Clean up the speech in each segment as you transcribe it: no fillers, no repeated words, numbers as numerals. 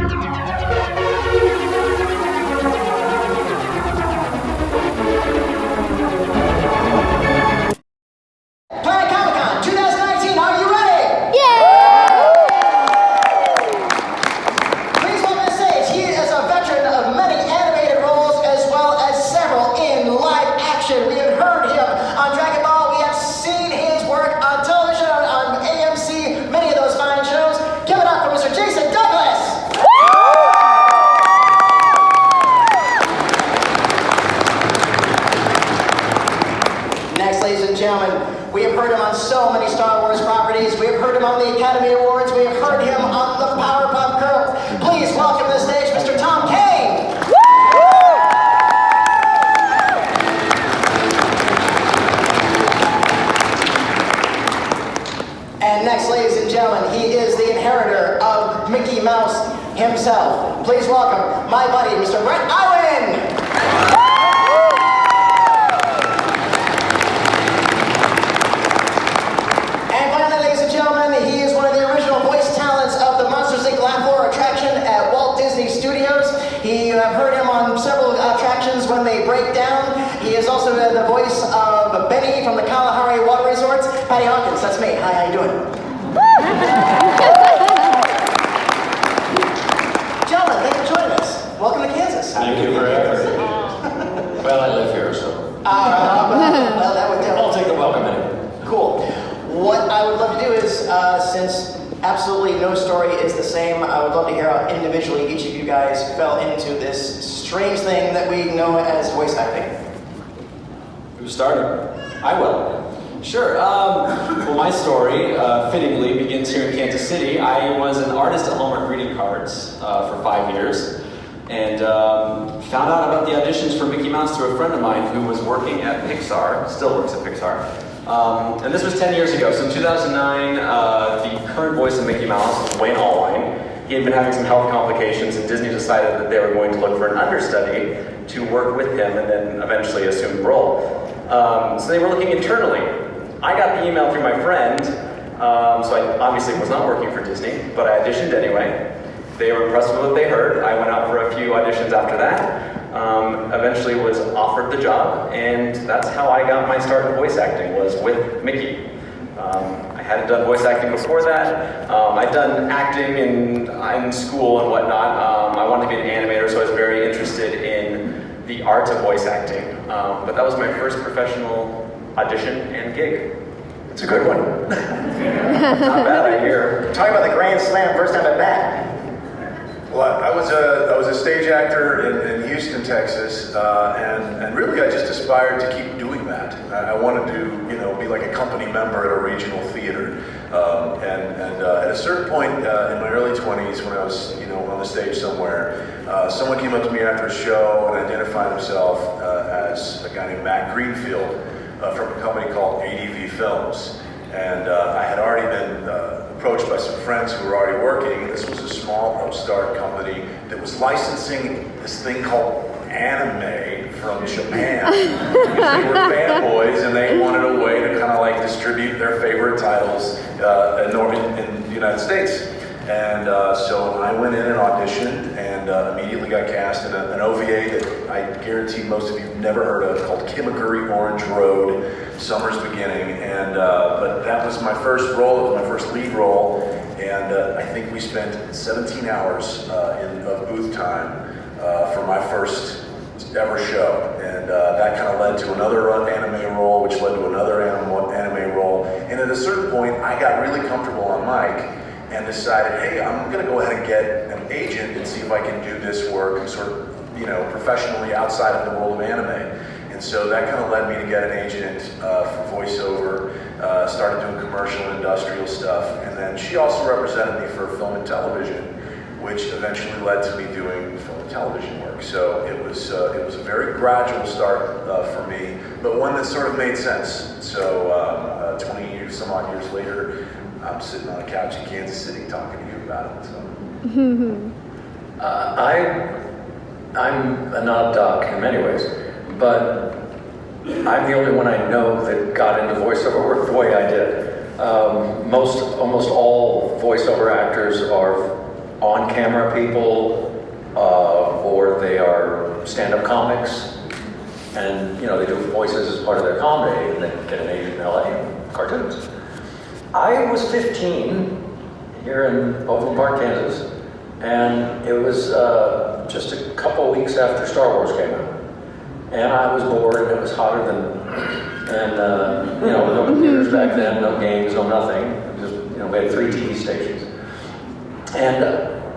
Planet Comicon 2019, are you ready? Please welcome to the stage. He is a veteran of many animated roles as well as several in live action. We have heard him on Dragon Ball. We have seen his work on television, on AMC, many of those fine shows. Give it up for Mr. Jason Douglas. Next, ladies and gentlemen, we have heard him on so many Star Wars properties. We have heard him on the Academy Awards. We have heard him on the Powerpuff Girls. Please welcome to the stage Mr. Tom Kane. And next, ladies and gentlemen, he is the inheritor of Mickey Mouse himself. Please welcome my buddy, Mr. Bret Iwan. And finally, ladies and gentlemen, he is one of the original voice talents of the Monsters, Inc. Laugh Floor attraction at Walt Disney Studios. You have heard him on several attractions when they break down. He is also the voice of Benny from the Kalahari Water Resorts. Patty Hawkins, that's me. Hi, how you doing? Gentlemen, thanks for joining us. Welcome to Kansas. Thank you for having me. Well, I live here, so. Well, that would do. I'll take the welcome in. Cool. What I would love to do is, since absolutely no story is the same, I would love to hear how individually each of you guys fell into this strange thing that we know as voice acting. Who started? I will. Sure. Well, my story, fittingly, begins here in Kansas City. I was an artist at Hallmark Greeting Cards for 5 years, and found out about the auditions for Mickey Mouse through a friend of mine who was working at Pixar, still works at Pixar. And this was 10 years ago. So in 2009, the current voice of Mickey Mouse, Wayne Allwine, he had been having some health complications, and Disney decided that they were going to look for an understudy to work with him and then eventually assume the role. So they were looking internally. I got the email through my friend, so I obviously was not working for Disney, but I auditioned anyway. They were impressed with what they heard. I went out for a few auditions after that. Eventually was offered the job, and that's how I got my start in voice acting, was with Mickey. I hadn't done voice acting before that. I'd done acting in school and whatnot. I wanted to be an animator, so I was very interested in the art of voice acting. But that was my first professional audition and gig. It's a good one. Not bad, I hear. Talk about the Grand Slam first time at bat. Well, I was a stage actor in Houston, Texas, and really I just aspired to keep doing that. I wanted to, be like a company member at a regional theater. And at a certain point in my early 20s, when I was, on the stage somewhere, someone came up to me after a show and identified himself as a guy named Matt Greenfield from a company called ADV Films. And I had already been approached by some friends who were already working. This was a small upstart company that was licensing this thing called anime from Japan. Because they were fanboys and they wanted a way to kind of like distribute their favorite titles in the United States. And so I went in and auditioned and immediately got cast in an OVA that I guarantee most of you have never heard of, called Kimaguri Orange Road, Summer's Beginning. And but that was my first role, it was my first lead role, and I think we spent 17 hours of booth time for my first ever show. And that kind of led to another anime role, which led to another anime role. And at a certain point, I got really comfortable on mic and decided, hey, I'm gonna go ahead and get an agent and see if I can do this work sort of, professionally outside of the world of anime. And so that kind of led me to get an agent for voiceover, started doing commercial and industrial stuff, and then she also represented me for film and television, which eventually led to me doing film and television work. So it was a very gradual start for me, but one that sort of made sense. So 20 years, some odd years later, I'm sitting on a couch in Kansas City talking to you about it. So. I'm not a doc in many ways, but I'm the only one I know that got into voiceover work the way I did. Almost all voiceover actors are on-camera people, or they are stand-up comics, and they do voices as part of their comedy, and they get an agent in LA, cartoons. I was 15 here in Overland Park, Kansas, and it was just a couple weeks after Star Wars came out. And I was bored, and it was hotter than, no computers back then, no games, no nothing. Just, we had 3 TV stations. And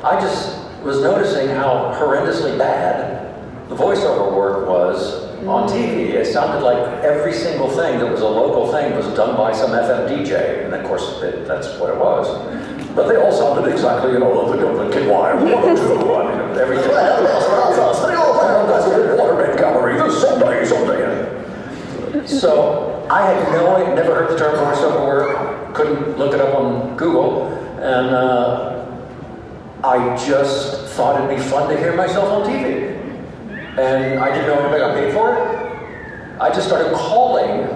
I just was noticing how horrendously bad the voiceover work was on TV. It sounded like every single thing that was a local thing was done by some FM DJ, and of course that's what it was. But they all sounded exactly, the Kid Y, 102, everything. Waterbed Gallery, this someday. So I had never heard the term voiceover work, couldn't look it up on Google, and I just thought it'd be fun to hear myself on TV. And I didn't know if I got paid for it. I just started calling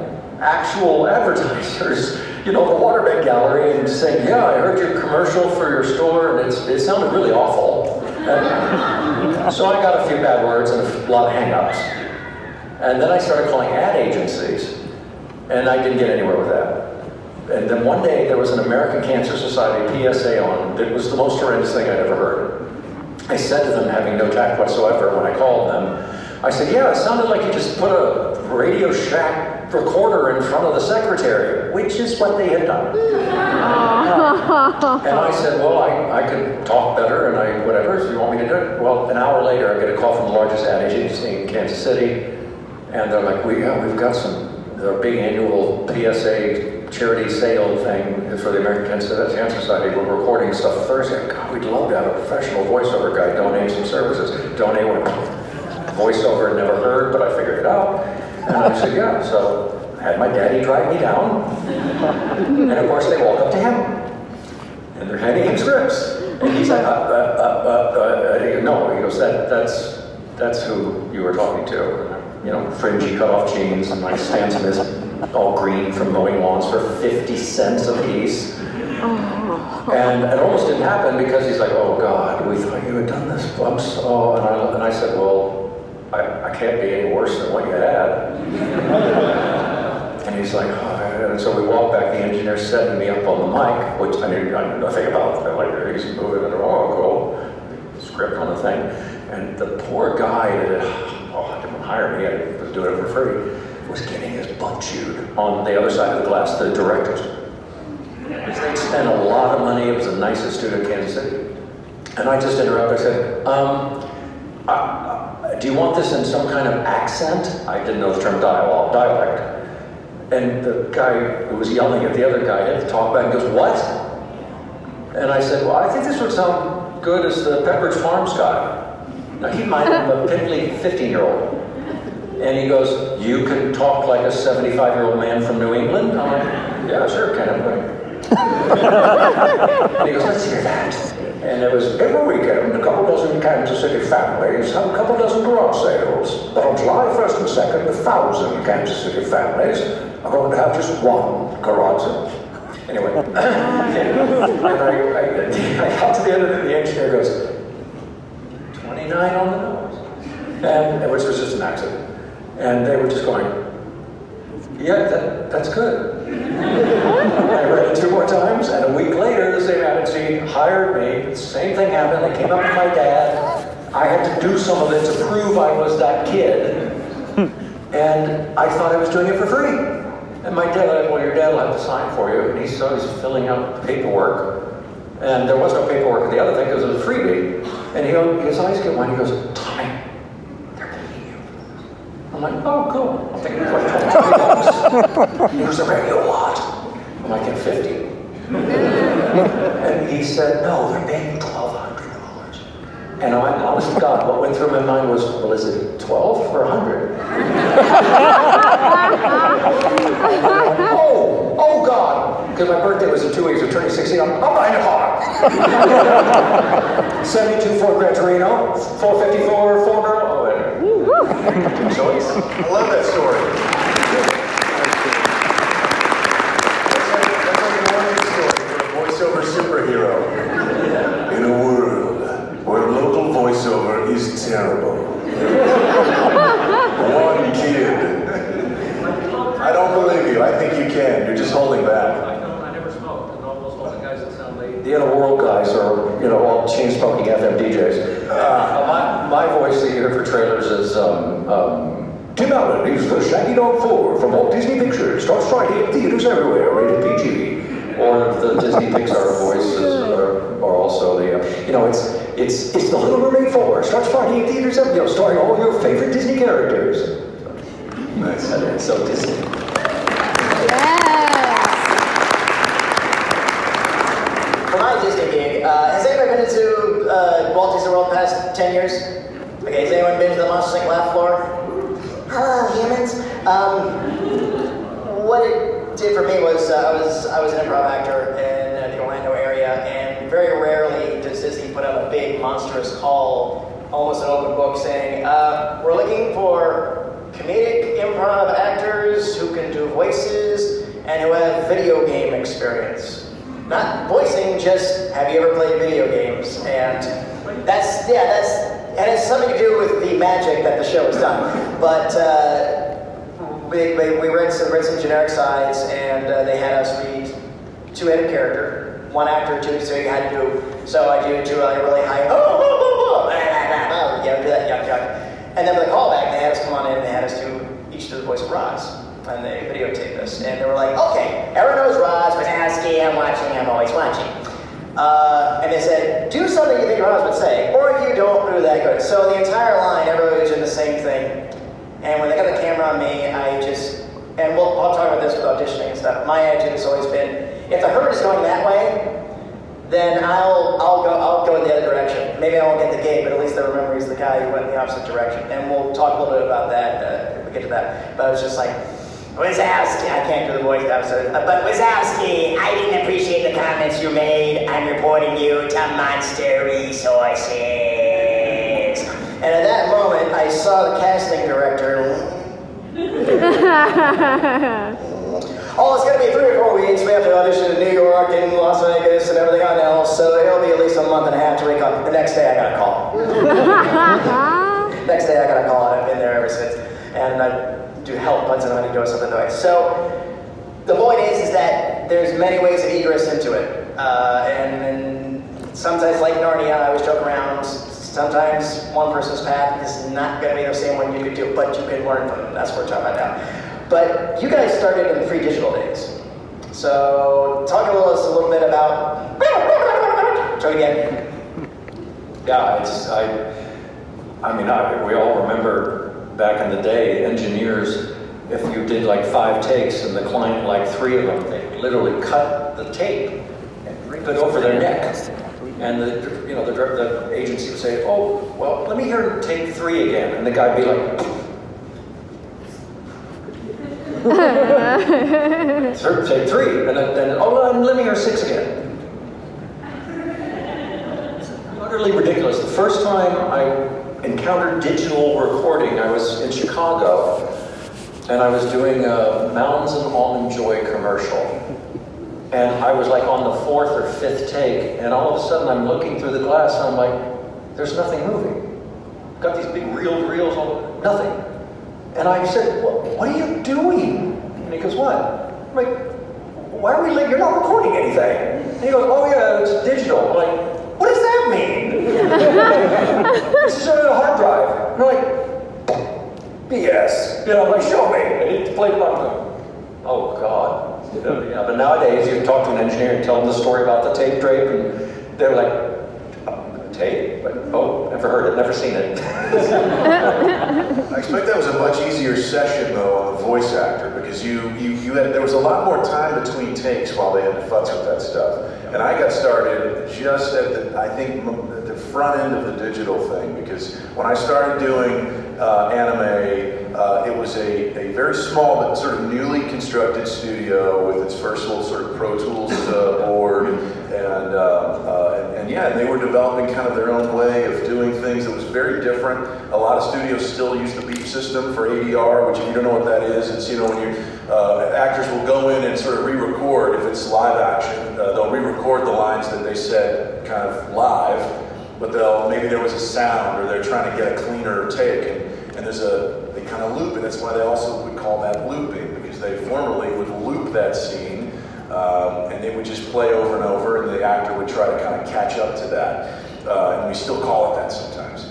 actual advertisers, the Waterbed Gallery, and saying, yeah, I heard your commercial for your store, and it sounded really awful. And so I got a few bad words and a lot of hang-ups. And then I started calling ad agencies, and I didn't get anywhere with that. And then one day there was an American Cancer Society PSA on. It was the most horrendous thing I'd ever heard. I said to them, having no tact whatsoever, when I called them, I said, yeah, it sounded like you just put a Radio Shack recorder in front of the secretary, which is what they had done. And I said, well, I could talk better, and whatever, if you want me to do it. Well, an hour later, I get a call from the largest ad agency in Kansas City, and they're like, we've got their big annual PSA charity sale thing for the American Cancer Society. We're recording stuff Thursday. God, we'd love to have a professional voiceover guy donate some services. Donate one. Voiceover I'd never heard, but I figured it out. And I said, yeah. So I had my daddy drive me down. And of course, they walk up to him. And they're handing him scripts. And he's like, no. He goes, that's who you were talking to. Fringy cut-off jeans, and my Stanson is all green from mowing lawns for 50 cents a piece. And it almost didn't happen because he's like, oh God, we thought you had done this. And I said, well, I can't be any worse than what you had. And he's like, oh. And so we walked back, the engineer setting me up on the mic, which I knew nothing about. They're like, he's moving it, cool. Script on the thing. And the poor guy that didn't hire me, I was doing it for free, was getting his butt chewed on the other side of the glass, the directors. Because they'd spent a lot of money, it was the nicest studio in Kansas City. And I just interrupted, I said, do you want this in some kind of accent? I didn't know the term dialect. And the guy who was yelling at the other guy had to talk back and goes, what? And I said, well, I think this would sound good as the Pepperidge Farms guy. Now keep in mind, I'm a pimply 15-year-old. And he goes, you can talk like a 75-year-old man from New England? I'm like, yeah, sure, kind of. And he goes, let's hear that. And it was, every weekend, a couple dozen Kansas City families have a couple dozen garage sales. But on July 1st and 2nd, 1,000 Kansas City families are going to have just one garage sale. Anyway, and I got to the end of it, and the engineer goes, 29 on the nose, and which was just an accident. And they were just going, yeah, that's good. I read it 2 more times, and a week later, the same agency hired me. The same thing happened. They came up with my dad. I had to do some of it to prove I was that kid. And I thought I was doing it for free. And my dad said, well, your dad will have to sign for you. And he's filling out paperwork. And there was no paperwork at the other thing because it was a freebie. And his eyes get wide. He goes, Tommy, they're paying you. I'm like, oh, cool. I'm thinking it's like $20. He goes, they're paying you a lot. I'm like, at 50. And he said, no, they're paying you $1,200. And honest to God, what went through my mind was, well, is it 12 or 100? Oh God! Because my birthday was in 2 weeks, I'm turning 16, I'm buying a car. 72 Ford Gran Torino, 454 former. Oh, wait. Choice. I love that story. That's like an origin story for a voiceover superhero. In a world he's terrible. One kid. I don't believe you. I think you can. You're just holding back. I never smoked, and almost all the guys that sound like the inner world guys are, all chain-smoking FM DJs. My voice that you hear for trailers is Tim Allen. He's the Shaggy Dog 4 from Walt Disney Pictures. Starts Friday at theaters everywhere, rated PG. Or the Disney Pixar voices are also the, it's the Little Mermaid 4. Starts Friday at theaters everywhere, starring all your favorite Disney characters. Nice. It's so Disney. For my Disney gig, has anyone been to Walt Disney World in the past 10 years? Okay, has anyone been to the Monsters Inc. laugh floor? Hello, humans. What it did for me was I was an improv actor in the Orlando area, and very rarely does Disney put out a big monstrous call, almost an open book, saying, we're looking for comedic improv actors who can do voices and who have video game experience. Not voicing, just have you ever played video games? And that's and it's something to do with the magic that the show has done. But we read some generic sides, and they had us read two-headed character, one actor, two, so you had to do, so I do a really high, do that, yuck. And then for the callback, they had us come on in and they had us each do the voice of Roz. And they videotaped us. And they were like, okay, everyone knows Roz, Wazowski, I'm always watching. And they said, do something you think Roz would say, or if you don't, do that good. So the entire line, everybody was doing the same thing. And when they got the camera on me, and I'll talk about this with auditioning and stuff, my attitude has always been, if the herd is going that way, then I'll go in the other direction. Maybe I won't get the gig, but at least they'll remember he's the guy who went in the opposite direction. And we'll talk a little bit about that if we get to that. But I was just like, Wazowski, I can't do the voice episode, but Wazowski, I didn't appreciate the comments you made. I'm reporting you to Monster Resources. And at that moment, I saw the casting director. Oh, it's going to be 3 or 4 weeks. We have to audition in New York and Las Vegas and everything else, so it'll be at least a month and a half to wake up. The next day, I got a call. Next day, I got a call, and I've been there ever since. And I do help once in a while to do something that way. So the point is that there's many ways of egress into it. And sometimes, like Narnia, I always joke around. Sometimes one person's path is not going to be the same one you could do, but you can learn from them. That's what we're talking about now. But you guys started in the free digital days. So talk a little bit about... Try it again. Yeah, we all remember back in the day, engineers, if you did like 5 takes and the client liked 3 of them, they literally cut the tape and rip it over their neck. And the agency would say, oh, well, let me hear take 3 again. And the guy'd be like, take 3. And then let me hear 6 again. It's utterly ridiculous. The first time I encountered digital recording, I was in Chicago, and I was doing a Mounds and Almond Joy commercial. And I was like on the 4th or 5th take, and all of a sudden I'm looking through the glass and I'm like, there's nothing moving. Got these big reels, nothing. And I said, well, what are you doing? And he goes, what? I'm like, why are we late? You're not recording anything. And he goes, oh yeah, it's digital. I'm like, what does that mean? This is a hard drive. And I'm like, BS. I'm like, show me. And he played it on. Oh God. Yeah, but nowadays you talk to an engineer and tell them the story about the tape drape, and they're like, tape? But, oh, never heard it, never seen it. I expect that was a much easier session though on the voice actor, because there was a lot more time between takes while they had to futz with that stuff. And I got started just at the front end of the digital thing, because when I started doing anime, it was a very small but sort of newly constructed studio with its first little sort of Pro Tools board, and they were developing kind of their own way of doing things that was very different. A lot of studios still use the beep system for ADR, which if you don't know what that is, it's when actors will go in and sort of re-record. If it's live action, they'll re-record the lines that they said kind of live, but maybe there was a sound, or they're trying to get a cleaner take, and they kind of loop it. That's why they also would call that looping, because they formerly would loop that scene, and they would just play over and over, and the actor would try to kind of catch up to that. And we still call it that sometimes.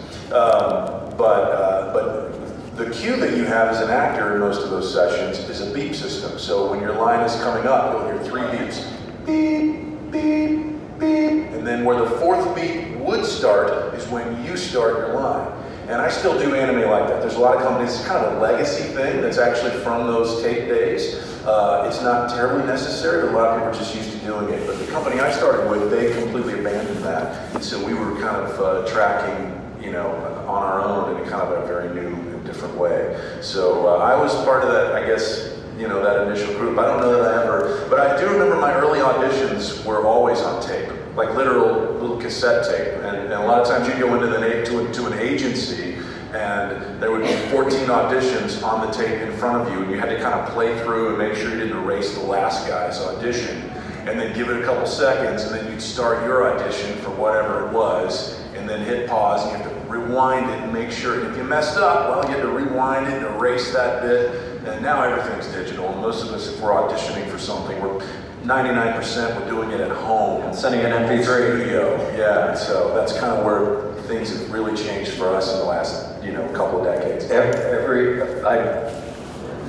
But the cue that you have as an actor in most of those sessions is a beep system. So when your line is coming up, you'll hear 3 beeps. Beep, beep, beep. And then where the 4th beep would start is when you start your line. And I still do anime like that. There's a lot of companies, it's kind of a legacy thing that's actually from those tape days. It's not terribly necessary, but a lot of people are just used to doing it. But the company I started with, they completely abandoned that. And so we were kind of tracking, on our own in a kind of a very new and different way. So I was part of that, I guess, that initial group. I don't know that I ever, but I do remember my early auditions were always on tape, like literal little cassette tape. And a lot of times you'd go into to an agency, and there would be 14 auditions on the tape in front of you, and you had to kind of play through and make sure you didn't erase the last guy's audition, and then give it a couple seconds, and then you'd start your audition for whatever it was, and then hit pause, and you have to rewind it and make sure. And if you messed up, well, you had to rewind it and erase that bit. And now everything's digital, and most of us, if we're auditioning for something, we're 99% we're doing it at home. And sending an MP3. Studio. Yeah, so that's kind of where things have really changed for us in the last, couple of decades.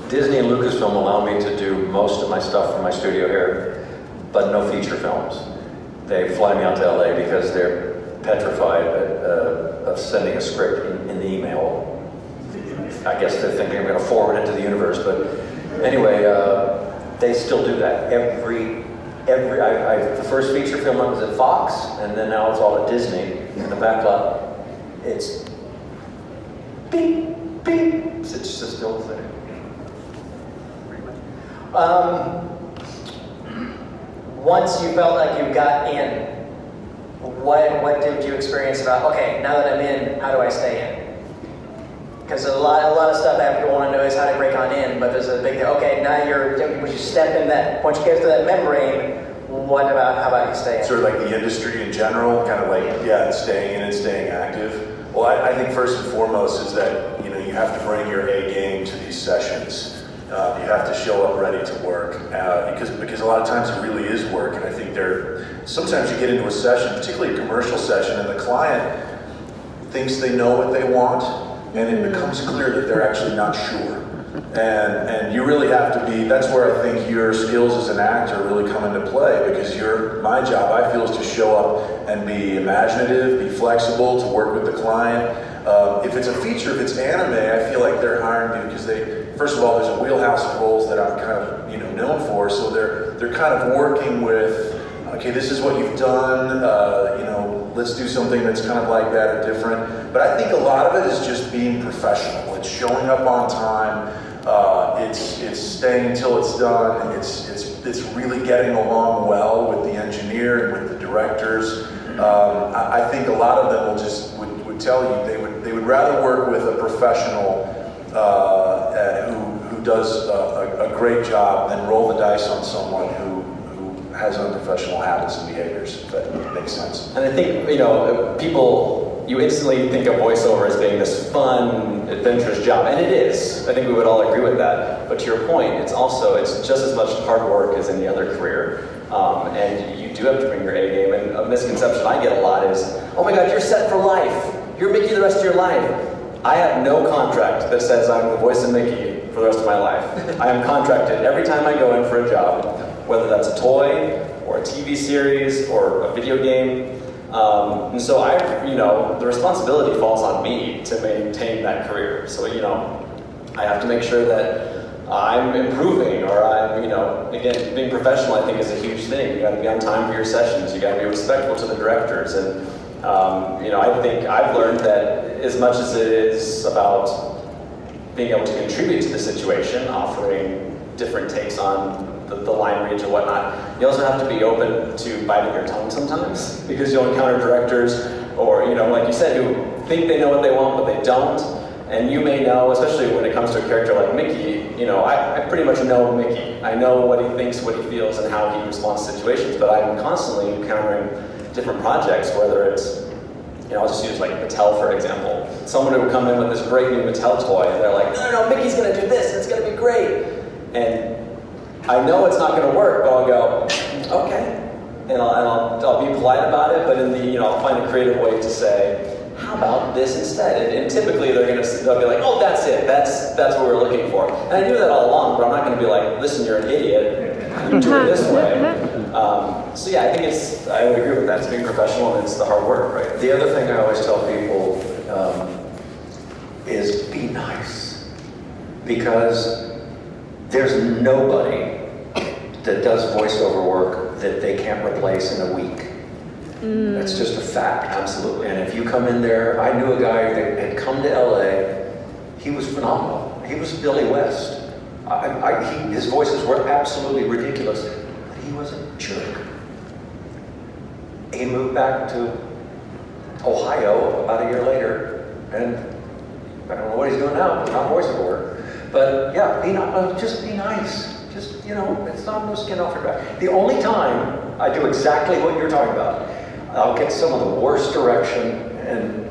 Disney and Lucasfilm allow me to do most of my stuff from my studio here, but no feature films. They fly me out to LA because they're petrified of sending a script in the email. I guess they're thinking I'm going to forward it to the universe, but anyway, they still do that. The first feature film was at Fox, and then now it's all at Disney. In the backlot, it's beep, beep. It's just still there. Once you felt like you got in, what did you experience about, okay, now that I'm in, how do I stay in? Because a lot of stuff that people want to know is how to break on in, but there's a big, okay, now once you step in that, once you get to that membrane, how about you stay in? Sort of like the industry in general, kind of like, staying in and staying active. Well, I think first and foremost is that, you have to bring your A game to these sessions. You have to show up ready to work, because a lot of times it really is work, and I think sometimes you get into a session, particularly a commercial session, and the client thinks they know what they want, and it becomes clear that they're actually not sure. And you really have to be, that's where I think your skills as an actor really come into play, because my job, I feel, is to show up and be imaginative, be flexible, to work with the client. If it's a feature, if it's anime, I feel like they're hiring me because first of all, there's a wheelhouse of roles that I'm kind of, known for, so they're kind of working with, okay, this is what you've done, let's do something that's kind of like that or different. But I think a lot of it is just being professional. It's showing up on time. It's staying until it's done. It's really getting along well with the engineer and with the directors. I think a lot of them would tell you they would rather work with a professional who does a great job than roll the dice on someone who has unprofessional habits and behaviors, if that makes sense. And I think, you instantly think of voiceover as being this fun, adventurous job, and it is. I think we would all agree with that. But to your point, it's just as much hard work as any other career. And you do have to bring your A game. And a misconception I get a lot is, oh my God, you're set for life. You're Mickey the rest of your life. I have no contract that says I'm the voice of Mickey for the rest of my life. I am contracted every time I go in for a job, whether that's a toy or a TV series or a video game. And so the responsibility falls on me to maintain that career. So, I have to make sure that I'm improving, or I'm, again, being professional, I think, is a huge thing. You got to be on time for your sessions. You got to be respectful to the directors. And, I think I've learned that as much as it is about being able to contribute to the situation, offering different takes on the line reads and whatnot, you also have to be open to biting your tongue sometimes, because you'll encounter directors, or, like you said, who think they know what they want, but they don't. And you may know, especially when it comes to a character like Mickey, I pretty much know Mickey. I know what he thinks, what he feels, and how he responds to situations, but I'm constantly encountering different projects, whether it's, I'll just use like Mattel for example. Someone would come in with this great new Mattel toy, and they're like, no, Mickey's gonna do this, and it's gonna be great. And I know it's not gonna work, but I'll go, okay. And I'll be polite about it, but in the, I'll find a creative way to say, how about this instead? And typically they'll be like, oh, that's it, that's what we're looking for. And I knew that all along, but I'm not gonna be like, listen, you're an idiot, you do it this way. So yeah, I think I would agree with that. It's being professional and it's the hard work, right? The other thing I always tell people is be nice. Because there's nobody that does voiceover work that they can't replace in a week. That's just a fact. Absolutely. And if you come in there, I knew a guy that had come to LA, he was phenomenal. He was Billy West. His voices were absolutely ridiculous, but he was a jerk. He moved back to Ohio about a year later, and I don't know what he's doing now, but not voiceover work. But yeah, just be nice. Just, it's not no skin off your back. The only time I do exactly what you're talking about, I'll get some of the worst direction, and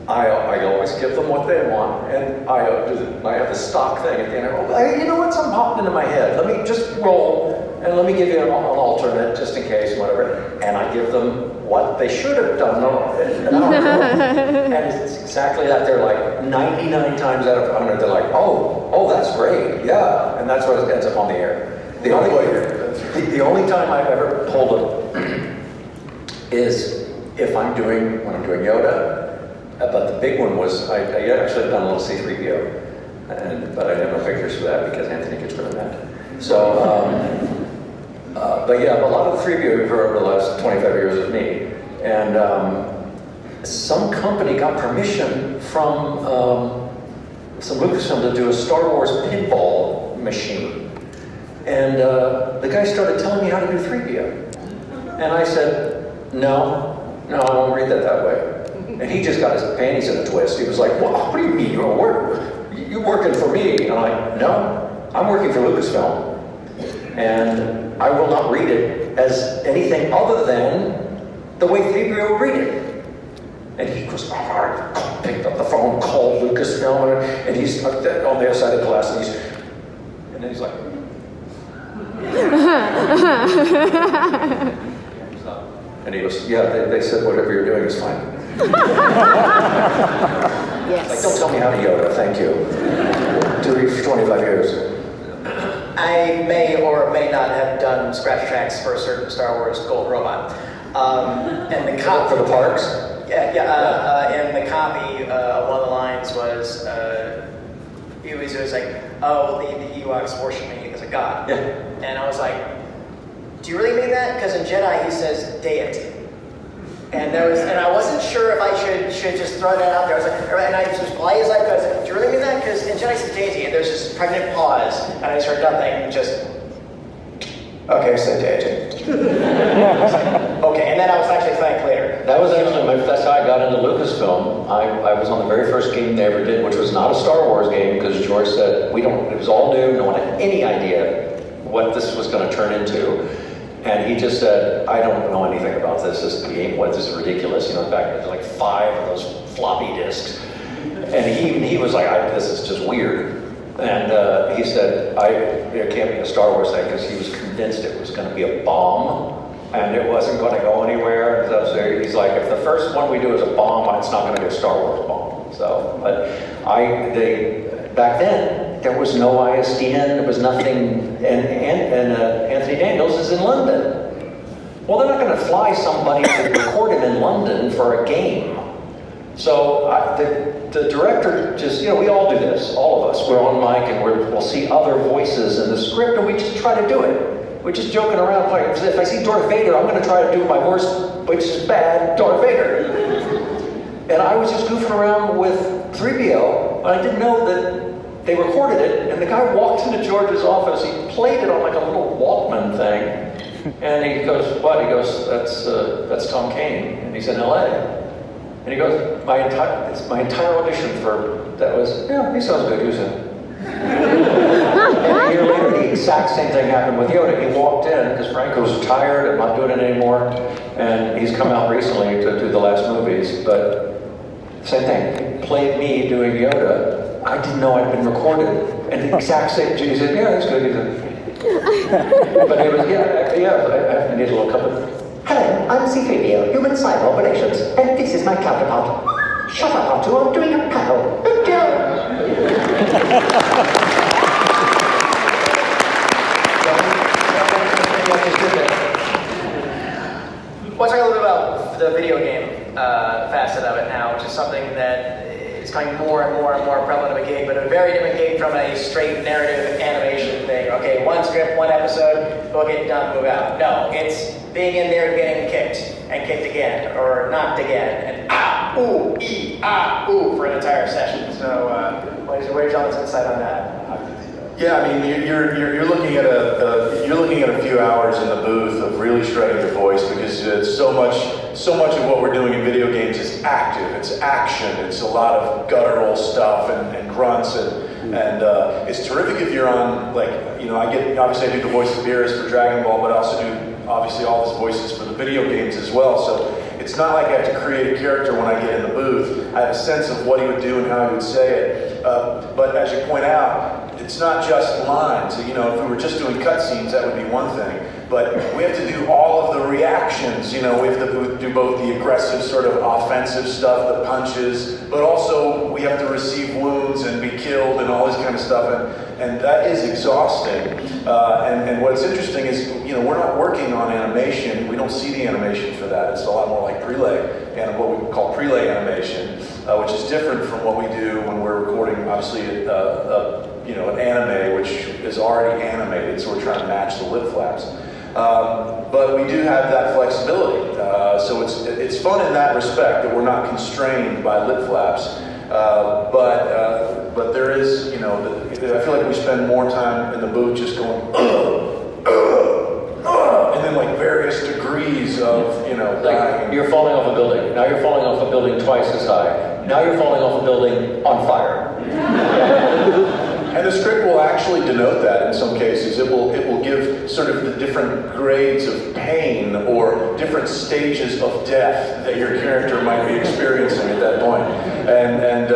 I always give them what they want, and I have the stock thing at the end. I go, hey, you know what? Something popped into my head. Let me just roll, and let me give you an alternate, just in case, whatever. And I give them what they should have done an hour ago. And it's exactly that. They're like 99 times out of 100, they're like, oh, that's great, yeah. And that's what it ends up on the air. The only time I've ever pulled it is when I'm doing Yoda. But the big one was, I actually done a little C-3PO, but I didn't have no pictures for that because Anthony gets rid of that. So, but yeah, a lot of the 3PO we've heard over the last 25 years of me. And some company got permission from some Lucasfilm to do a Star Wars pinball machine. And the guy started telling me how to do 3PO. And I said, no, I won't read that way. And he just got his panties in a twist. He was like, what do you mean you're working for me? And I'm like, no, I'm working for Lucasfilm. And I will not read it as anything other than the way 3PO would read it. And he goes, picked up the phone, called Lucasfilm, and he's on the other side of the class, and then he's like, and he goes, yeah, they said whatever you're doing is fine. Yes. Like, don't tell me how to Yoda, thank you. To read for 25 years. I may or may not have done scratch tracks for a certain Star Wars gold robot. And the For the parks? And the copy, one of the lines was, it was like, oh, the Ewoks worship me as a god. Yeah. And I was like, do you really mean that? Because in Jedi he says deity. And I wasn't sure if I should just throw that out there. I was like, and I was as polite as I could. I was like, do you really mean that? Because in Jedi says deity, and there's this pregnant pause, and I just heard nothing, just, okay, so deity. Okay, and then I was actually thanked later. That's how I got into Lucasfilm. I was on the very first game they ever did, which was not a Star Wars game, because George said, it was all new, no one had any idea what this was going to turn into. And he just said, I don't know anything about this. This game, this is ridiculous. Back there's like 5 of those floppy disks. And he was like, this is just weird. And he said, it can't be a Star Wars thing, because he was convinced it was going to be a bomb, and it wasn't going to go anywhere. So he's like, if the first one we do is a bomb, it's not going to be a Star Wars bomb. So, but back then, there was no ISDN, there was nothing, and Anthony Daniels is in London. Well, they're not going to fly somebody to record him in London for a game. So the director just, we all do this, all of us. We're on mic and we'll see other voices in the script, and we just try to do it. We're just joking around. Like, if I see Darth Vader, I'm going to try to do my worst, which is bad, Darth Vader. And I was just goofing around with 3PO, and I didn't know that they recorded it, and the guy walked into George's office. He played it on like a little Walkman thing, and he goes, "What?" He goes, "That's Tom Kane, and he's in LA." And he goes, "My entire audition for that was, yeah, he sounds good, use him." And a year later, the exact same thing happened with Yoda. He walked in because Franco was tired and not doing it anymore, and he's come out recently to do the last movies. But same thing. He played me doing Yoda. I didn't know I'd been recorded, and the exact same. He said, "Yeah, that's good." He said, but it was I need a little cup of. Hello, I'm C-3PO, Human Cyber Operations, and this is my counterpart. Shut up, R2, I'm doing a panel. Good deal. Let's talk a little bit about the video game facet of it now, which is something that is becoming more and more and more prevalent of a gig, but a very different gig from a straight narrative animation thing. Okay, one script, one episode, book it, done, move out. No, it's being in there, getting kicked, and kicked again, or knocked again, and ooh, ooh, for an entire session. So, what is your John's insight on that? Yeah, I mean, you're looking at a few hours in the booth of really shredding your voice, because so much of what we're doing in video games is active. It's action. It's a lot of guttural stuff and grunts, and it's terrific if you're on, like, you know, I do the voice of Beerus for Dragon Ball, but I also do obviously all his voices for the video games as well. So it's not like I have to create a character when I get in the booth. I have a sense of what he would do and how he would say it. But as you point out, it's not just lines. You know, if we were just doing cutscenes, that would be one thing. But we have to do all of the reactions. You know, we have to do both the aggressive sort of offensive stuff, the punches, but also we have to receive wounds and be killed and all this kind of stuff. And that is exhausting. And what's interesting is, you know, we're not working on animation. We don't see the animation for that. It's a lot more like prelay, and what we call prelay animation, which is different from what we do when we're recording, obviously, you know, an anime, which is already animated, so we're trying to match the lip flaps. But we do have that flexibility. So it's fun in that respect, that we're not constrained by lip flaps. But there is, you know, I feel like we spend more time in the booth just going, and then like various degrees of, you know, dying. Like, you're falling off a building. Now you're falling off a building twice as high. Now you're falling off a building on fire. And the script will actually denote that in some cases. It will give sort of the different grades of pain or different stages of death that your character might be experiencing at that point. And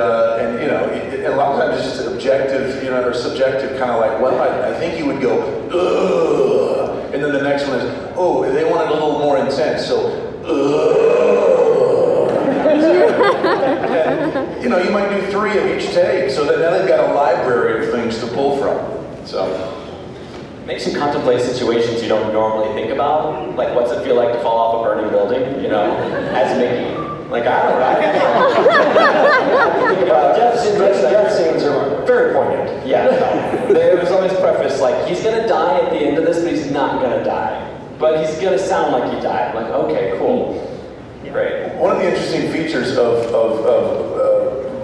you know, a lot of times it's just objective, you know, or subjective, kind of like, well, I think you would go, ugh, and then the next one is, oh, they want it a little more intense, so, ugh. And, you know, you might do 3 of each take, so that now they've got a library of things to pull from. So makes you contemplate situations you don't normally think about. Like, what's it feel like to fall off a burning building, you know, as Mickey? Like, I don't know. Think about death scenes are very poignant. Yeah. There was always preface, like, he's going to die at the end of this, but he's not going to die. But he's going to sound like he died. Like, okay, cool. Great. One of the interesting features of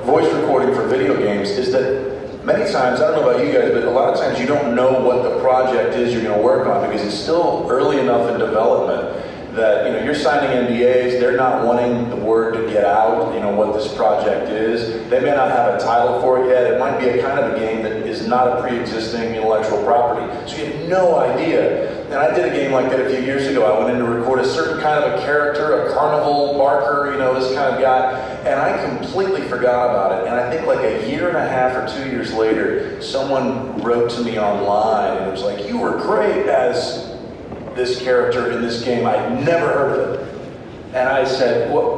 voice recording for video games is that many times, I don't know about you guys, but a lot of times you don't know what the project is you're going to work on, because it's still early enough in development that, you know, you're signing NDAs, they're not wanting the word to get out, you know, what this project is. They may not have a title for it yet. It might be a kind of a game that is not a pre-existing intellectual property. So you have no idea. And I did a game like that a few years ago. I went in to record a certain kind of a character, a carnival barker, you know, this kind of guy, and I completely forgot about it. And I think like a year and a half or 2 years later, someone wrote to me online and it was like, you were great as this character in this game. I'd never heard of it. And I said, what?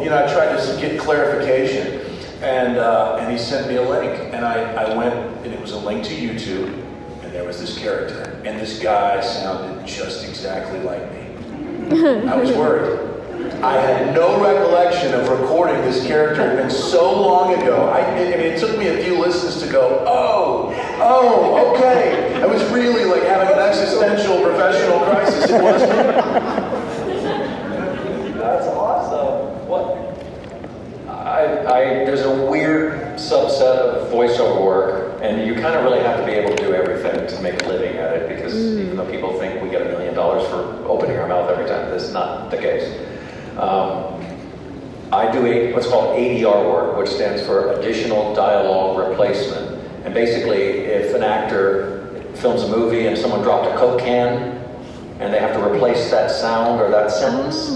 You know, I tried to get clarification, and he sent me a link, and I went, and it was a link to YouTube, and there was this character, and this guy sounded just exactly like me. I was worried. I had no recollection of recording this character. It had been so long ago. I mean, it took me a few listens to go, oh, okay. I was really like having an existential professional crisis. It was me. That's awesome. What? There's a weird subset of voiceover work, and you kind of really have to be able to do everything to make a living at it, because even though people think we get $1 million for opening our mouth every time, that's not the case. I do what's called ADR work, which stands for Additional Dialogue Replacement. And basically, if an actor films a movie and someone dropped a Coke can, and they have to replace that sound or that sentence,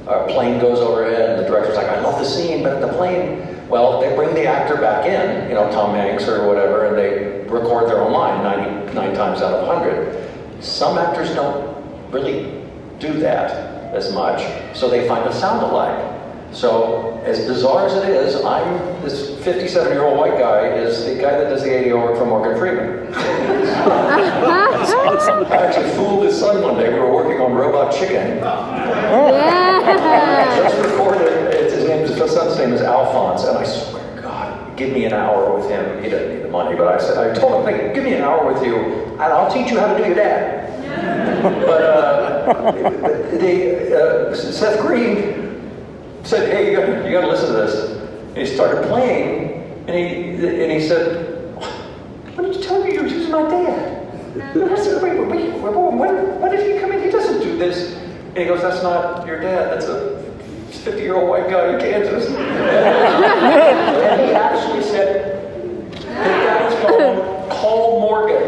a plane goes overhead, and the director's like, I love the scene, but the plane, well, they bring the actor back in, Tom Hanks or whatever, and they record their own line 99 times out of 100. Some actors don't really do that as much, so they find a sound-alike. So, as bizarre as it is, this 57-year-old white guy is the guy that does the ADO work for Morgan Freeman. I actually fooled his son one day. We were working on Robot Chicken. Just recorded, his son's name is Alphonse, and I swear to God, give me an hour with him. He doesn't need the money, but I told him, give me an hour with you, and I'll teach you how to do your dad. But Seth Green said, hey, you gotta listen to this. And he started playing, and he said, what did you tell me you were using my dad? I said, wait, when did he come in? He doesn't do this. And he goes, that's not your dad, that's a 50-year-old white guy in Kansas. And he actually said, his dad was called Cole Morgan.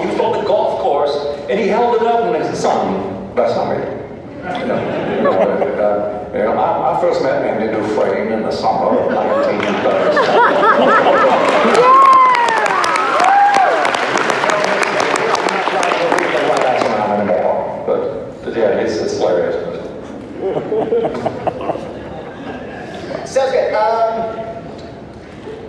He was on the golf course, and he held it up and said, son, that's not me. I first met Andy Dufresne in the summer of 1930. But yeah, it's hilarious. Sounds good.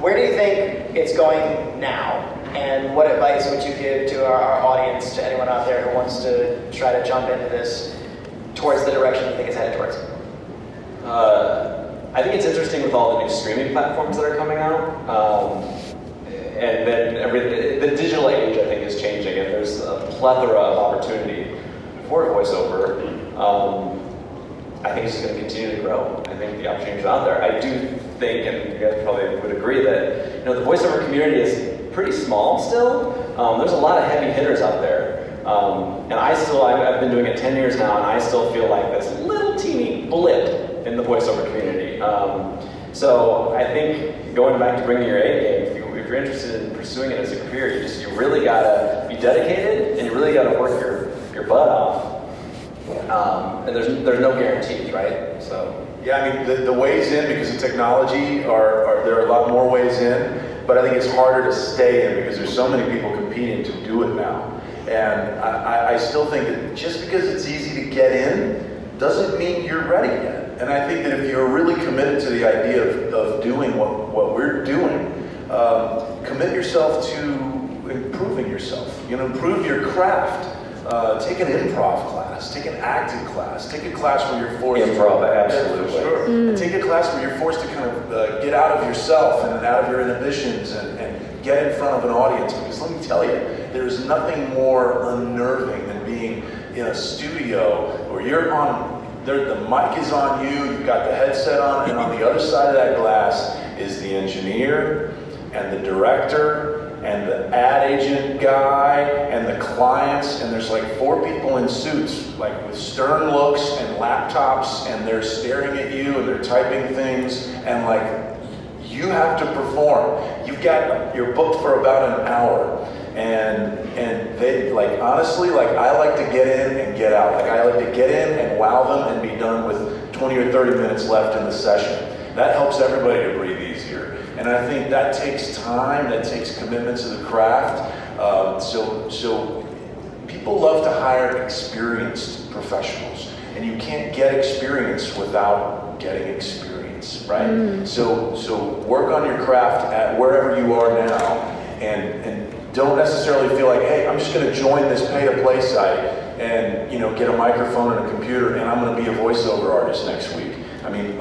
Where do you think it's going now? And what advice would you give to our audience, to anyone out there who wants to try to jump into this towards the direction you think it's headed towards? I think it's interesting with all the new streaming platforms that are coming out. And then the digital age, I think, is changing, and there's a plethora of opportunity for voiceover. I think it's just going to continue to grow. I think the opportunities are out there. I do think, and you guys probably would agree, that the voiceover community is pretty small still. There's a lot of heavy hitters out there. And I've been doing it 10 years now, and I still feel like this little teeny blip in the voiceover community. So I think going back to bringing your A game, if you're interested in pursuing it as a career, you really gotta be dedicated, and you really gotta work your butt off. And there's no guarantees, right? So yeah, I mean the ways in, because of technology, there are a lot more ways in, but I think it's harder to stay in because there's so many people competing to do it now. And I still think that just because it's easy to get in doesn't mean you're ready yet. And I think that if you're really committed to the idea of doing what we're doing, commit yourself to improving yourself. Improve your craft. Take an improv class, take an acting class, take a class where you're forced Improv, absolutely. Sure. And take a class where you're forced to kind of get out of yourself and out of your inhibitions and get in front of an audience. Because let me tell you, there's nothing more unnerving than being in a studio where the mic is on you, you've got the headset on, and on the other side of that glass is the engineer and the director and the ad agent guy and the clients, and there's like 4 people in suits, like with stern looks and laptops, and they're staring at you and they're typing things, and like you have to perform. You're booked for about an hour, and they honestly, I like to get in and get out. I like to get in and wow them and be done with 20 or 30 minutes left in the session. That helps everybody to breathe easier. And I think that takes time, that takes commitment to the craft. So people love to hire experienced professionals, and you can't get experience without getting experience, right? So work on your craft at wherever you are now, and don't necessarily feel like, hey, I'm just going to join this pay-to-play site and get a microphone and a computer, and I'm going to be a voiceover artist next week. I mean,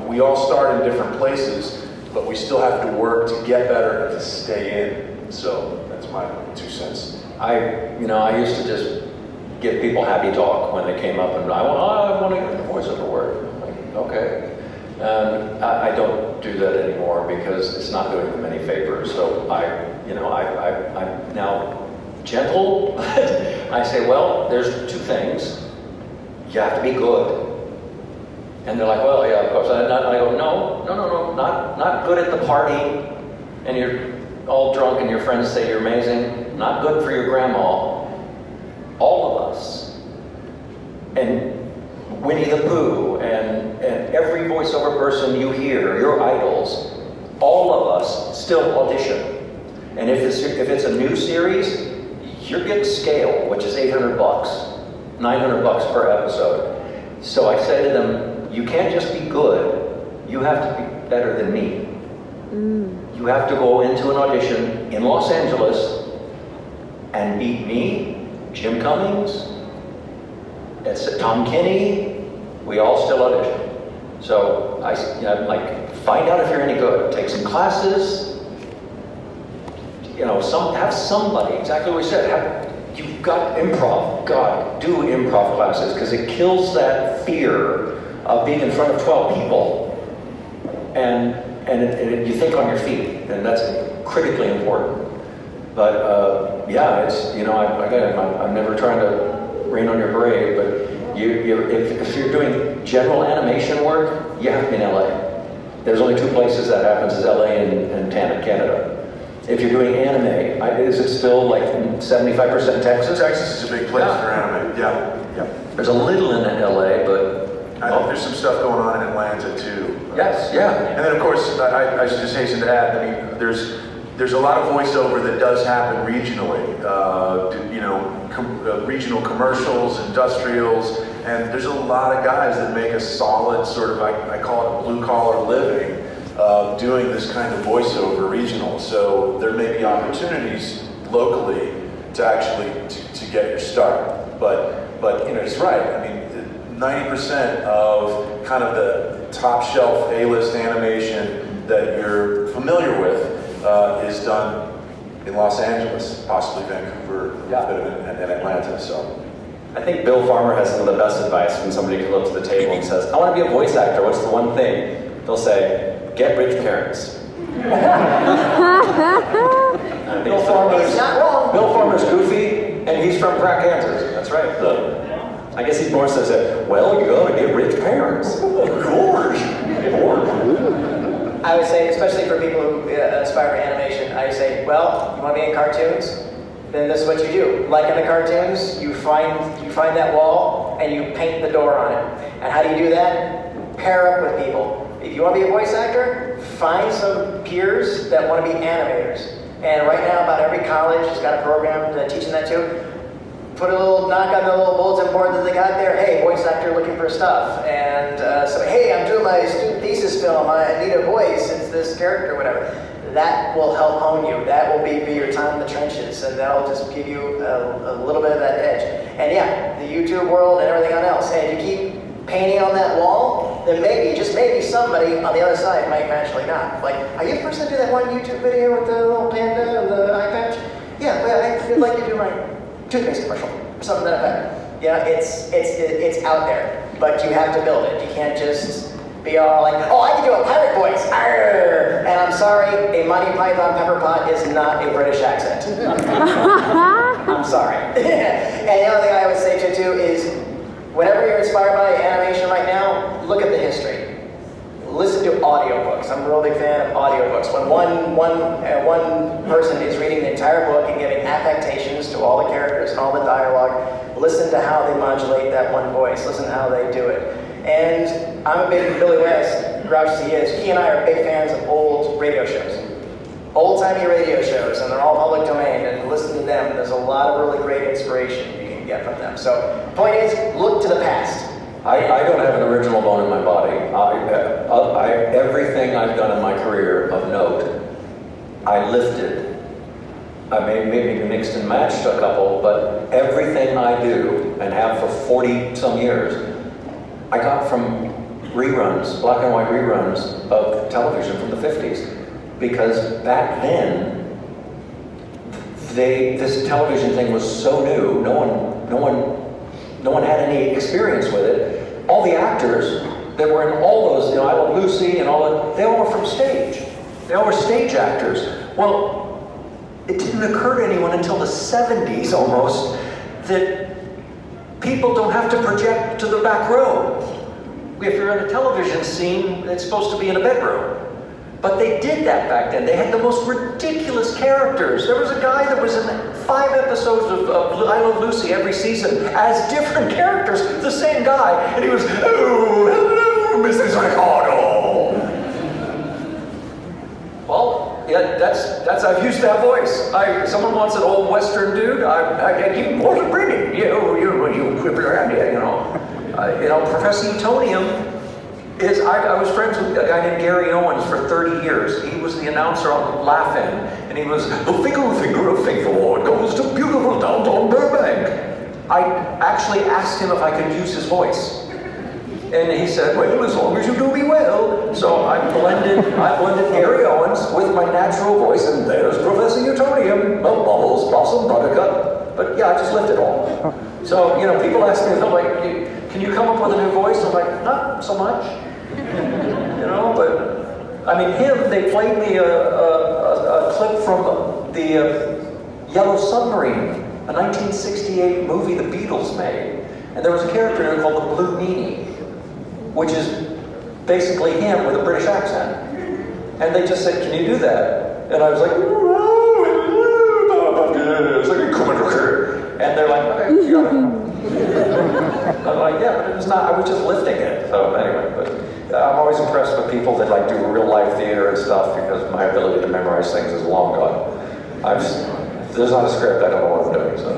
we all start in different places, but we still have to work to get better and to stay in. So that's my 2 cents. I used to just give people happy talk when they came up and I want to get the voiceover work. Like, okay. And I don't do that anymore because it's not doing them any favors. So I'm now gentle. I say, well, there's 2 things. You have to be good. And they're like, well, yeah, of course. And I go, no, not good at the party, and you're all drunk and your friends say you're amazing, not good for your grandma. All of us. And Winnie the Pooh and every voiceover person you hear, your idols, all of us still audition. And if it's a new series, you're getting scale, which is $800, $900 per episode. So I say to them, you can't just be good, you have to be better than me. You have to go into an audition in Los Angeles and beat me, Jim Cummings, it's Tom Kane, we all still audition. So I'm like, find out if you're any good. Take some classes, have somebody, exactly what we said. You've got improv, God, do improv classes, because it kills that fear of being in front of 12 people. And you think on your feet, and that's critically important. But it's, I'm never trying to rain on your parade, but if you're doing general animation work, you have to be in LA. There's only two places that happens, is LA and Canada. If you're doing anime, is it still like 75% Texas? Texas is a big place for anime. Yeah. There's a little in LA, but I think there's some stuff going on in Atlanta too. Yes, yeah. And then of course, I should just hasten to add, I mean, there's a lot of voiceover that does happen regionally. Regional commercials, industrials, and there's a lot of guys that make a solid sort of, I call it a blue collar living, doing this kind of voiceover regional. So there may be opportunities locally to actually to get your start. But it's right. I mean, 90% of kind of the top shelf A-list animation that you're familiar with is done in Los Angeles, possibly Vancouver, a bit and Atlanta. So I think Bill Farmer has some of the best advice when somebody comes up to the table and says, I want to be a voice actor, what's the one thing? They'll say, get rich parents. Bill Farmer's goofy, and he's from Pratt, Kansas. That's right. I guess he more says that, well, you gotta get rich parents. Of course. I would say, especially for people who aspire to animation, I say, well, you want to be in cartoons? Then this is what you do. Like in the cartoons, you find that wall and you paint the door on it. And how do you do that? Pair up with people. If you want to be a voice actor, find some peers that want to be animators. And right now, about every college has got a program teaching that too. Put a little knock on the little bulletin board that they got there. Hey, voice actor looking for stuff. And so, hey, I'm doing my student thesis film. I need a voice. It's this character, whatever. That will help hone you. That will be your time in the trenches, and that'll just give you a little bit of that edge. And yeah, the YouTube world and everything else. And if you keep painting on that wall, then maybe, just maybe, somebody on the other side might magically not. Like, are you the person that did that one YouTube video with the little panda and the eye patch? Yeah, well, I'd like you to do my toothpaste commercial, or something to that effect. Yeah, it's out there, but you have to build it. You can't just be all like, oh, I can do a pirate voice, arr! And I'm sorry, a Monty Python pepper pot is not a British accent. I'm sorry. And the other thing I would say too is, whenever you're inspired by animation right now, look at the history. Listen to audiobooks. I'm a real big fan of audiobooks. When one person is reading the entire book and giving affectations to all the characters and all the dialogue, listen to how they modulate that one voice. Listen to how they do it. And I'm a big Billy West, grouchy as he is. He and I are big fans of old radio shows. Old-timey radio shows, and they're all public domain, and listen to them. There's a lot of really great inspiration you can get from them. So, the point is, look to the past. I don't have an original bone in my body. Everything I've done in my career of note, I lifted. I maybe mixed and matched a couple, but everything I do, and have for 40 some years, I got from reruns, black and white reruns of television from the 50s. Because back then, this television thing was so new, no one had any experience with it. All the actors that were in all those, I Love Lucy and all that, they all were from stage. They all were stage actors. Well, it didn't occur to anyone until the 70s almost that people don't have to project to the back row. If you're in a television scene, it's supposed to be in a bedroom. But they did that back then. They had the most ridiculous characters. There was a guy that was in 5 episodes of I Love Lucy every season as different characters, the same guy. And he was, oh, hello, Mrs. Ricardo. Well, yeah, that's I've used that voice. Someone wants an old Western dude, I give him more to bring it. You whip it around, Professor Utonium I was friends with a guy named Gary Owens for 30 years. He was the announcer on Laugh-In, and he was, the finger of faith award goes to beautiful downtown Burbank. I actually asked him if I could use his voice. And he said, well, as long as you do me well. So I blended Gary Owens with my natural voice, and there's Professor Utonium, bubbles, blossom, buttercup. But yeah, I just left it all. So, people ask me, they're like, can you come up with a new voice? I'm like, not so much. But I mean, they played me a clip from the Yellow Submarine, a 1968 movie the Beatles made. And there was a character in it called the Blue Meanie, which is basically him with a British accent. And they just said, can you do that? And I was like, and they're like, okay, you got it. I'm like, yeah, but it was not, I was just lifting it. So anyway, but I'm always impressed with people that like do real life theater and stuff because my ability to memorize things is long gone. There's not a script, I don't know what I'm doing, so.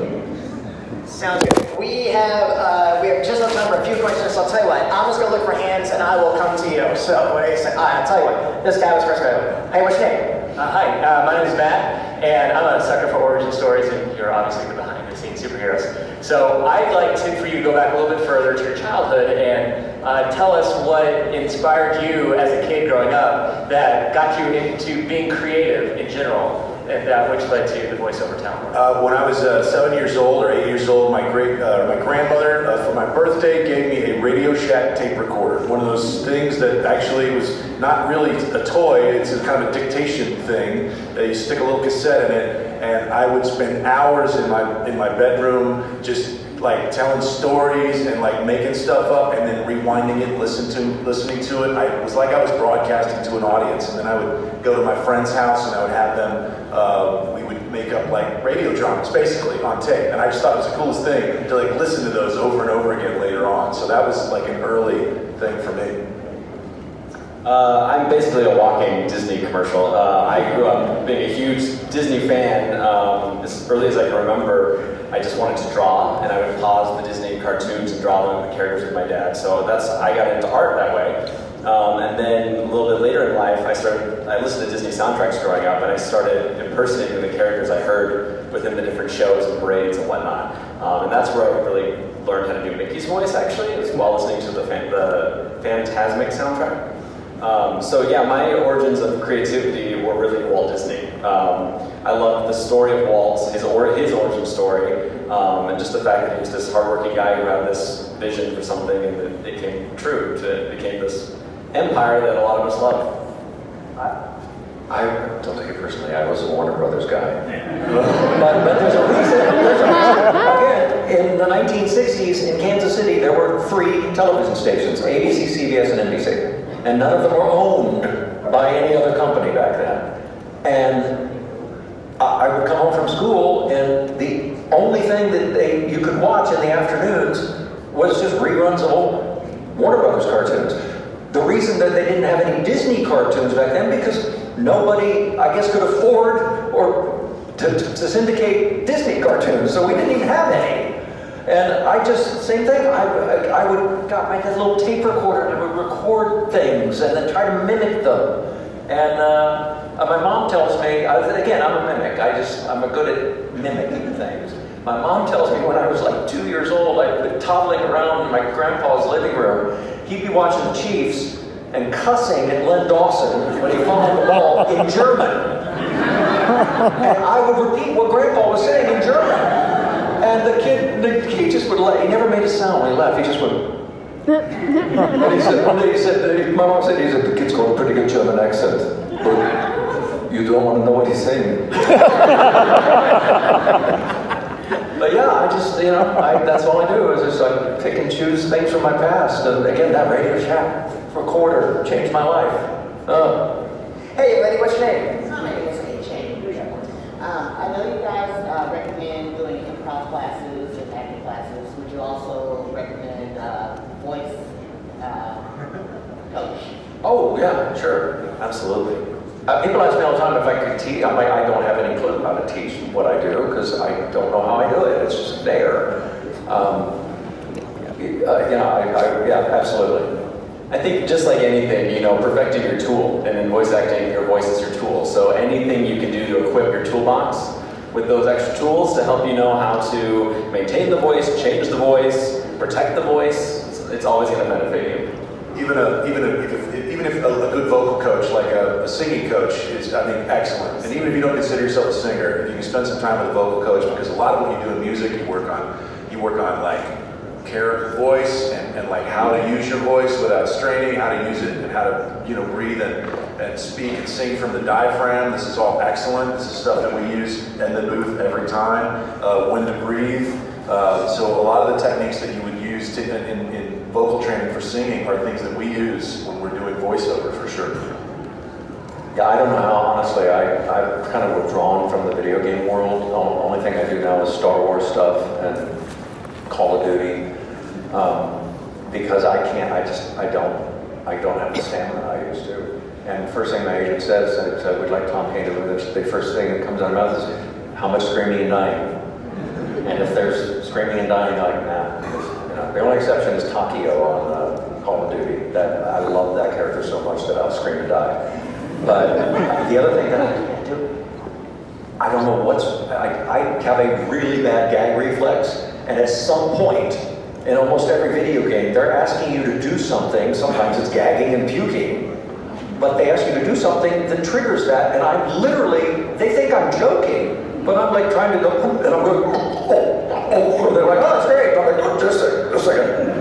Sounds good. We have just enough time for a few questions, so I'll tell you what, I'm just going to look for hands and I will come to you. So, what do you say? I'll tell you what, this guy was first guy. Hey, what's your name? Hi, my name is Matt, and I'm a sucker for origin stories, and you're obviously the behind-the-scenes superheroes. So I'd like for you to go back a little bit further to your childhood and tell us what inspired you as a kid growing up that got you into being creative in general, and which led to the voiceover talent. When I was 7 years old or 8 years old, my grandmother, for my birthday, gave me a Radio Shack tape recorder. One of those things that actually was not really a toy, it's a kind of dictation thing. You stick a little cassette in it, and I would spend hours in my bedroom just like telling stories and like making stuff up and then rewinding it, listening to it. It was like I was broadcasting to an audience, and then I would go to my friend's house and I would have them, we would make up like radio dramas basically on tape. And I just thought it was the coolest thing to like listen to those over and over again later on. So that was like an early thing for me. I'm basically a walking Disney commercial. I grew up being a huge Disney fan. As early as I can remember, I just wanted to draw, and I would pause the Disney cartoons and draw them, the characters with my dad. So I got into art that way. And then a little bit later in life, I listened to Disney soundtracks growing up, and I started impersonating the characters I heard within the different shows and parades and whatnot. And that's where I really learned how to do Mickey's voice, actually, as while listening to the Fantasmic soundtrack. So yeah, my origins of creativity were really Walt Disney. I love the story of Walt, his origin story, and just the fact that he was this hardworking guy who had this vision for something and it came true. It became this empire that a lot of us love. I don't take it personally. I was a Warner Brothers guy. but there's a reason. Again, in the 1960s in Kansas City, there were 3 television stations, ABC, CBS, and NBC. And none of them were owned by any other company back then. And I would come home from school, and the only thing that you could watch in the afternoons was just reruns of old Warner Brothers cartoons. The reason that they didn't have any Disney cartoons back then, because nobody, I guess, could afford to syndicate Disney cartoons, so we didn't even have any. And same thing, I would make a little tape recorder and I would record things and then try to mimic them. And my mom tells me, again, I'm a mimic, I'm good at mimicking things. My mom tells me when I was like 2 years old, I'd been toddling around in my grandpa's living room. He'd be watching the Chiefs and cussing at Len Dawson when he fumbled the ball in German. And I would repeat what Grandpa was saying in German. And the kid just would laugh. He never made a sound when he laughed. He just went. And he said, one day my mom said, the kid's got a pretty good German accent, but you don't want to know what he's saying. But yeah, that's all I do is just like pick and choose things from my past. And again, that Radio Shack recorder changed my life. your name? My name is AJ. I know you guys recommend doing improv classes and acting classes. Would you also recommend voice coach? Oh, yeah, sure, absolutely. People ask me all the time if I could teach. I'm like, I don't have any clue how to teach what I do because I don't know how I do it. It's just there. Yeah, absolutely. I think just like anything, you know, perfecting your tool, and in voice acting, your voice is your tool. So anything you can do to equip your toolbox with those extra tools to help you know how to maintain the voice, change the voice, protect the voice, it's always going to benefit you. Even if a good vocal coach, like a singing coach, is, I think, excellent. And even if you don't consider yourself a singer, if you can spend some time with a vocal coach, because a lot of what you do in music, you work on like care of your voice and like how to use your voice without straining, how to use it and how to, you know, breathe and speak and sing from the diaphragm. This is all excellent. This is stuff that we use in the booth every time. When to breathe. So a lot of the techniques that you would use in vocal training for singing are things that we use when we're doing voiceover, for sure. Yeah, I don't know how, honestly, I've kind of withdrawn from the video game world. The only thing I do now is Star Wars stuff and Call of Duty, because I don't have the stamina I used to. And the first thing my agent says, we'd like Tom Kane to do this, the first thing that comes out of my mouth is, how much screaming and dying? And if there's screaming and dying, like, nah. You know, the only exception is Takio on Call of Duty. That I love that character so much that I'll scream and die. But the other thing that I can't do, I don't know I have a really bad gag reflex, and at some point in almost every video game, they're asking you to do something. Sometimes it's gagging and puking, but they ask you to do something that triggers that, and I'm literally, they think I'm joking, but I'm like trying to go, and I'm going, oh, they're like, oh, that's great. I'm like, just a second.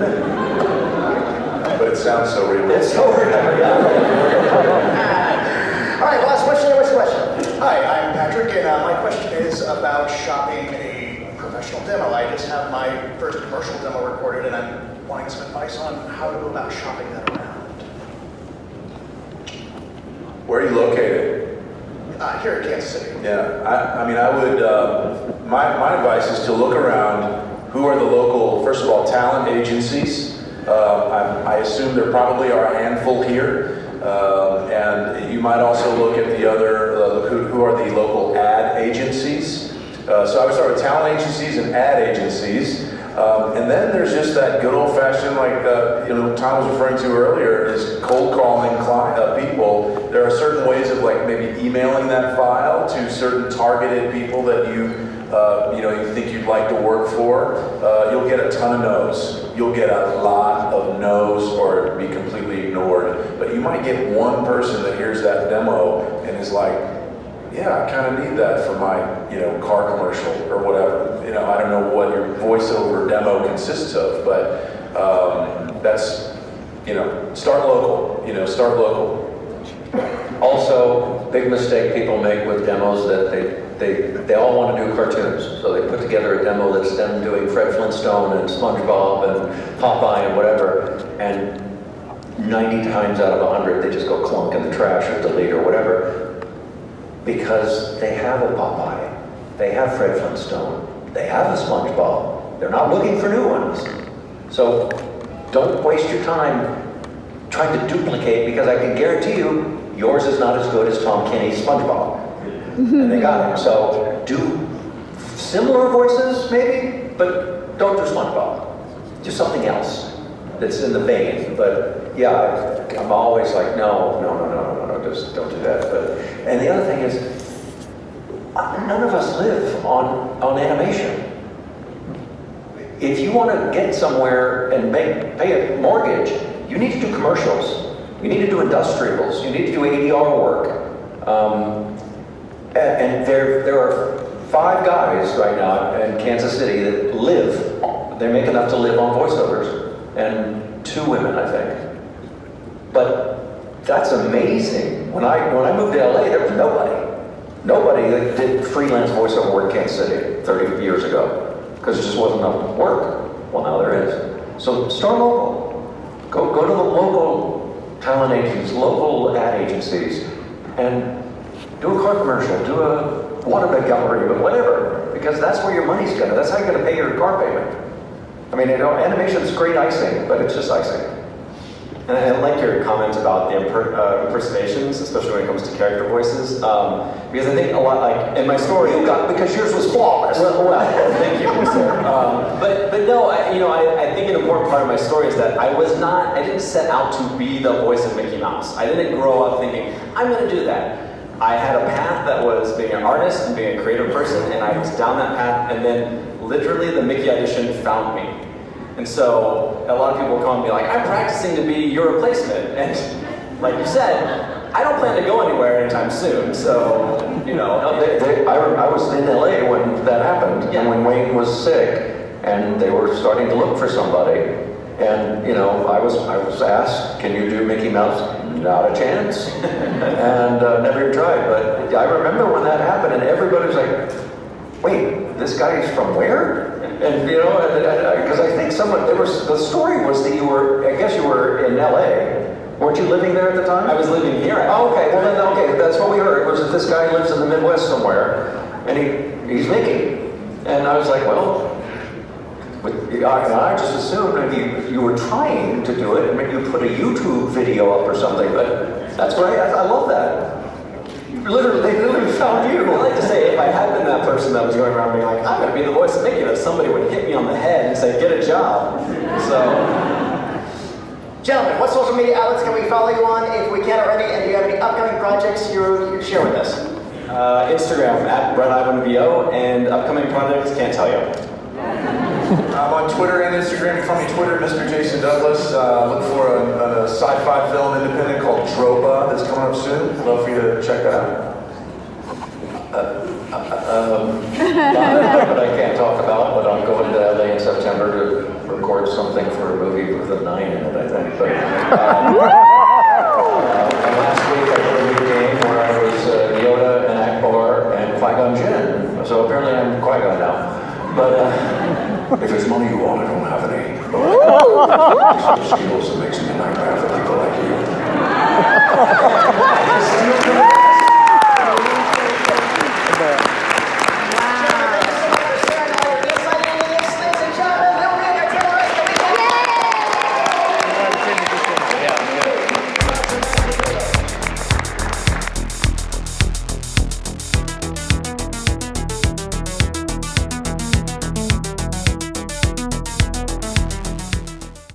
But it sounds so real. It's so real. All right, last question. What's your question? Hi, I'm Patrick, and my question is about shopping a professional demo. I just have my first commercial demo recorded, and I'm wanting some advice on how to go about shopping that around. Where are you located? Here in Kansas City. Yeah, I mean, I would, my advice is to look around who are the local, first of all, talent agencies. I assume there probably are a handful here. And you might also look at the other, who are the local ad agencies. So I would start with talent agencies and ad agencies. And then there's just that good old-fashioned, like Tom was referring to earlier, is cold calling people. There are certain ways of like maybe emailing that file to certain targeted people that you think you'd like to work for. You'll get a ton of no's. You'll get a lot of no's or be completely ignored. But you might get one person that hears that demo and is like, yeah, I kind of need that for my, car commercial or whatever. I don't know what your voiceover demo consists of, but that's, start local. Start local. Also, big mistake people make with demos that they all want to do cartoons. So they put together a demo that's them doing Fred Flintstone and SpongeBob and Popeye and whatever, and 90 times out of 100 they just go clunk in the trash or delete or whatever. Because they have a Popeye, they have Fred Flintstone, they have a SpongeBob. They're not looking for new ones. So don't waste your time trying to duplicate, because I can guarantee you, yours is not as good as Tom Kane's SpongeBob. And they got it. So do similar voices maybe, but don't do SpongeBob. Do something else that's in the vein. But yeah, I'm always like, no, just don't do that. And the other thing is, none of us live on animation. If you want to get somewhere and pay a mortgage, you need to do commercials. You need to do industrials. You need to do ADR work. And there are 5 guys right now in Kansas City that they make enough to live on voiceovers, and 2 women, I think. But that's amazing. When I moved to LA, there was nobody that did freelance voiceover work in Kansas City 30 years ago, because it just wasn't enough work. Well, now there is. So start local. Go to the local talent agencies, local ad agencies, and Do a car commercial, do a waterbed gallery, but whatever, because that's where your money's going. That's how you're going to pay your car payment. I mean, animation's great icing, but it's just icing. And I like your comment about the impersonations, especially when it comes to character voices, because I think a lot, like in my story, because yours was flawless. Well, thank you, sir. But no, I think an important part of my story is that I didn't set out to be the voice of Mickey Mouse. I didn't grow up thinking, I'm going to do that. I had a path that was being an artist and being a creative person, and I was down that path, and then literally the Mickey audition found me. And so a lot of people come and be like, I'm practicing to be your replacement. And like you said, I don't plan to go anywhere anytime soon, so, I was in LA when that happened, and when Wayne was sick, and they were starting to look for somebody, and, I was asked, can you do Mickey Mouse? Not a chance. And never even tried, but I remember when that happened, and everybody was like, wait, this guy is from where? And because I think the story was that you were in LA. Weren't you living there at the time? I was living here. Oh, okay, well then, that's what we heard, was that this guy lives in the Midwest somewhere, and he's Mickey. And I was like, well, I just assumed maybe you were trying to do it, and maybe you put a YouTube video up or something, but that's great, I love that. They literally found you. I like to say, if I had been that person that was going around being like, I'm going to be the voice of Mickey, that somebody would hit me on the head and say, get a job. So, Gentlemen, what social media outlets can we follow you on if we can't already? And do you have any upcoming projects you share with us? Instagram at Bret Iwan VO, and upcoming projects, can't tell you. I'm on Twitter and Instagram. You can find me Twitter, Mr. Jason Douglas. Look for a sci-fi film independent called Dropa that's coming up soon. I'd love for you to check that out. That I can't talk about, but I'm going to LA in September to record something for a movie with a 9 in it, I think. But, and last week I did a new game where I was Yoda and Akbar and Qui-Gon Jinn. So apparently I'm Qui-Gon now. But if there's money you want, I don't have any. But I skills that makes me a nightmare for people like you.